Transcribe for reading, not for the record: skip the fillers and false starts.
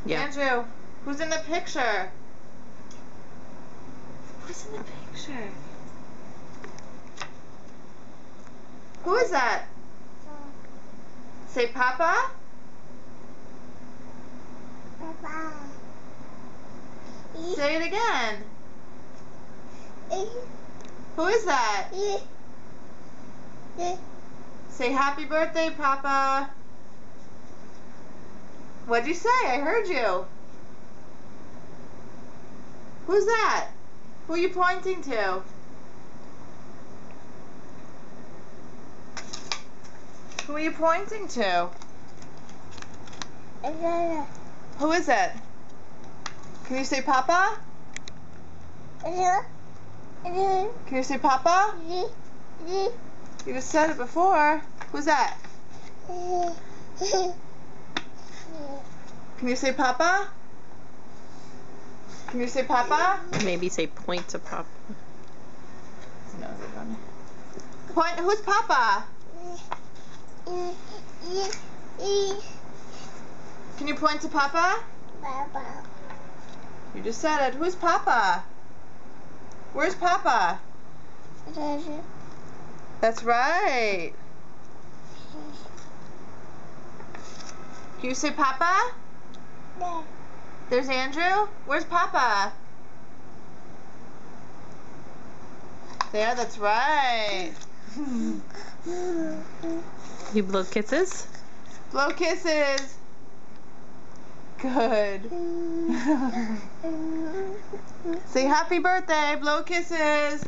Yeah. Andrew, who's in the picture? Who's in the picture? Who is that? Say Papa? Papa. Say it again. Who is that? Say happy birthday, Papa. What'd you say? I heard you. Who's that? Who are you pointing to? Who are you pointing to? Who is it? Can you say Papa? Can you say Papa? You just said it before. Who's that? Can you say Papa? Can you say Papa? Maybe say point to Papa. Point. Who's Papa? Can you point to Papa? You just said it. Who's Papa? Where's Papa? That's right. Can you say Papa? There's Andrew. Where's Papa? There, that's right. You blow kisses? Blow kisses. Good. Say happy birthday. Blow kisses.